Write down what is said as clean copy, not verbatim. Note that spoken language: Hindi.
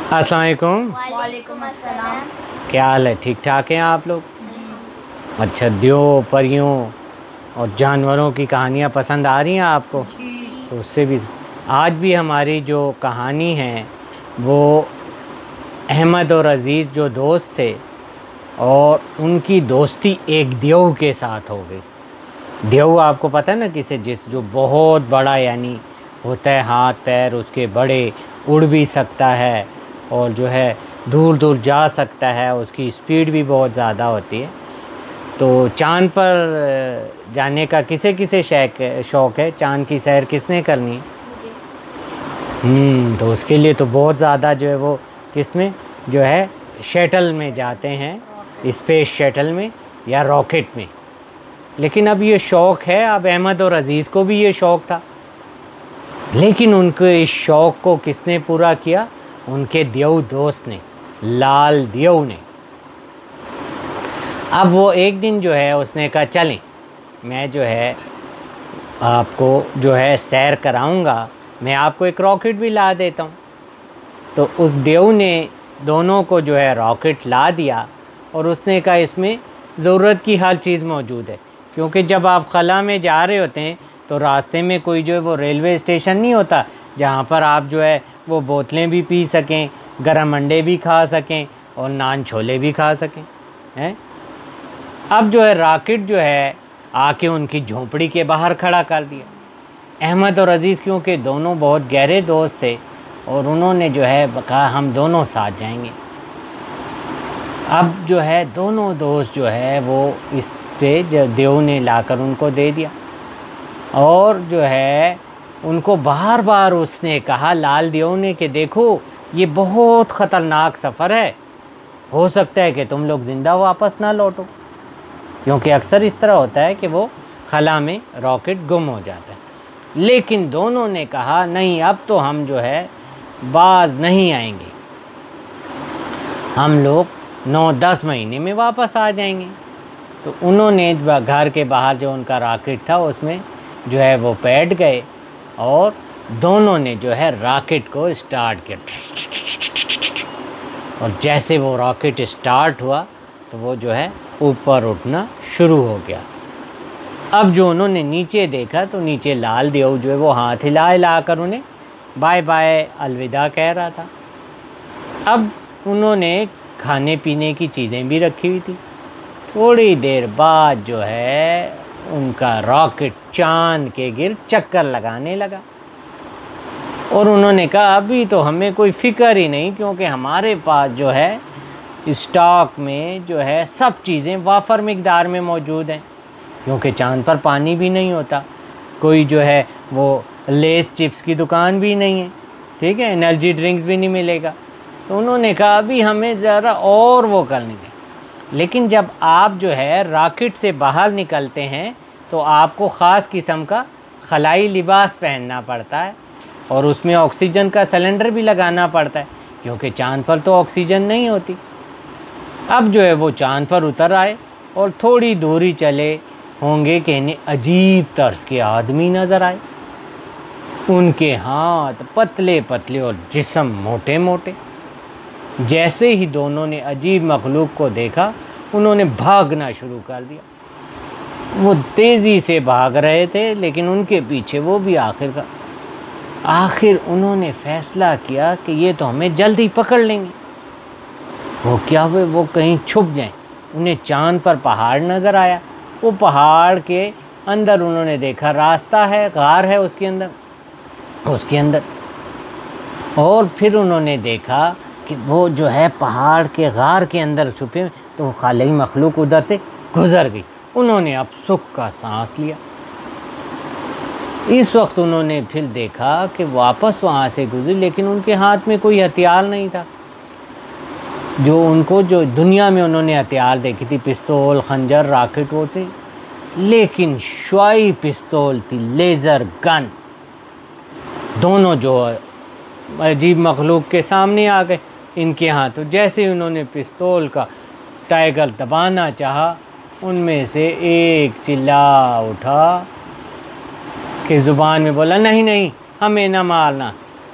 अस्सलाम वालेकुम। वालेकुम अस्सलाम। क्या हाल है? ठीक ठाक हैं आप लोग? जी। अच्छा, दियों, परियों और जानवरों की कहानियाँ पसंद आ रही हैं आपको? जी। तो उससे भी आज भी हमारी जो कहानी है वो अहमद और अज़ीज़ जो दोस्त थे और उनकी दोस्ती एक देव के साथ हो गई। देव आपको पता है ना किसे, जो बहुत बड़ा यानी होता है, हाथ पैर उसके बड़े, उड़ भी सकता है और जो है दूर दूर जा सकता है, उसकी स्पीड भी बहुत ज़्यादा होती है। तो चाँद पर जाने का किसे किसे शौक़ है? चाँद की सैर किसने करनी है? तो उसके लिए तो बहुत ज़्यादा जो है वो किसमें जो है शटल में जाते हैं, स्पेस शटल में या रॉकेट में। लेकिन अब ये शौक़ है, अब अहमद और अज़ीज़ को भी ये शौक़ था, लेकिन उनके इस शौक़ को किसने पूरा किया? उनके देव दोस्त ने, लाल देव ने। अब वो एक दिन जो है उसने कहा चलें, मैं जो है आपको जो है सैर कराऊंगा, मैं आपको एक रॉकेट भी ला देता हूँ। तो उस देव ने दोनों को जो है रॉकेट ला दिया और उसने कहा इसमें ज़रूरत की हर चीज़ मौजूद है, क्योंकि जब आप खला में जा रहे होते हैं तो रास्ते में कोई जो है वो रेलवे स्टेशन नहीं होता जहाँ पर आप जो है वो बोतलें भी पी सकें, गरम अंडे भी खा सकें और नान छोले भी खा सकें, हैं? अब जो है रॉकेट जो है आके उनकी झोंपड़ी के बाहर खड़ा कर दिया। अहमद और अज़ीज़ क्योंकि दोनों बहुत गहरे दोस्त थे और उन्होंने जो है कहा हम दोनों साथ जाएंगे। अब जो है दोनों दोस्त जो है वो इस पे जो देव ने लाकर उनको दे दिया और जो है उनको बार बार उसने कहा, लाल देव ने, कि देखो ये बहुत ख़तरनाक सफ़र है, हो सकता है कि तुम लोग ज़िंदा वापस ना लौटो, क्योंकि अक्सर इस तरह होता है कि वो खला में रॉकेट गुम हो जाता है। लेकिन दोनों ने कहा नहीं, अब तो हम जो है बाज नहीं आएंगे, हम लोग 9-10 महीने में वापस आ जाएंगे। तो उन्होंने घर के बाहर जो उनका रॉकेट था उसमें जो है वो बैठ गए और दोनों ने जो है रॉकेट को स्टार्ट किया। और जैसे वो रॉकेट स्टार्ट हुआ तो वो जो है ऊपर उठना शुरू हो गया। अब जो उन्होंने नीचे देखा तो नीचे लाल देव जो है वो हाथ हिला हिला कर उन्हें बाय बाय अलविदा कह रहा था। अब उन्होंने खाने पीने की चीज़ें भी रखी हुई थी। थोड़ी देर बाद जो है उनका रॉकेट चांद के गिर्द चक्कर लगाने लगा और उन्होंने कहा अभी तो हमें कोई फ़िक्र ही नहीं, क्योंकि हमारे पास जो है स्टॉक में जो है सब चीज़ें वाफर मिक़दार में मौजूद हैं, क्योंकि चांद पर पानी भी नहीं होता, कोई जो है वो लेस चिप्स की दुकान भी नहीं है, ठीक है, एनर्जी ड्रिंक्स भी नहीं मिलेगा। तो उन्होंने कहा अभी हमें ज़रा और वो करने दें। लेकिन जब आप जो है रॉकेट से बाहर निकलते हैं तो आपको ख़ास किस्म का खलाई लिबास पहनना पड़ता है और उसमें ऑक्सीजन का सिलेंडर भी लगाना पड़ता है, क्योंकि चांद पर तो ऑक्सीजन नहीं होती। अब जो है वो चांद पर उतर आए और थोड़ी दूरी चले होंगे कि इन्हें अजीब तर्ज के आदमी नज़र आए। उनके हाथ पतले पतले और जिस्म मोटे मोटे। जैसे ही दोनों ने अजीब मखलूक को देखा उन्होंने भागना शुरू कर दिया। वो तेज़ी से भाग रहे थे लेकिन उनके पीछे वो भी। आखिर उन्होंने फ़ैसला किया कि ये तो हमें जल्दी पकड़ लेंगे। वो क्या हुए, वो कहीं छुप जाएं। उन्हें चांद पर पहाड़ नज़र आया। वो पहाड़ के अंदर उन्होंने देखा रास्ता है, गार है उसके अंदर। और फिर उन्होंने देखा कि वो जो है पहाड़ के गार के अंदर छुपे, तो खाली मखलूक उधर से गुज़र गई। उन्होंने अब सुख का सांस लिया। इस वक्त उन्होंने फिर देखा कि वापस वहाँ से गुजरी, लेकिन उनके हाथ में कोई हथियार नहीं था। जो दुनिया में उन्होंने हथियार देखी थी, पिस्तौल, खंजर, रॉकेट, वो थे, लेकिन शुआई पिस्तौल थी, लेज़र गन। दोनों जो अजीब मखलूक के सामने आ गए इनके हाथ। तो जैसे ही उन्होंने पिस्तौल का टाइगर दबाना चाहा, उनमें से एक चिल्ला उठा कि ज़ुबान में बोला नहीं नहीं हमें ना मारना,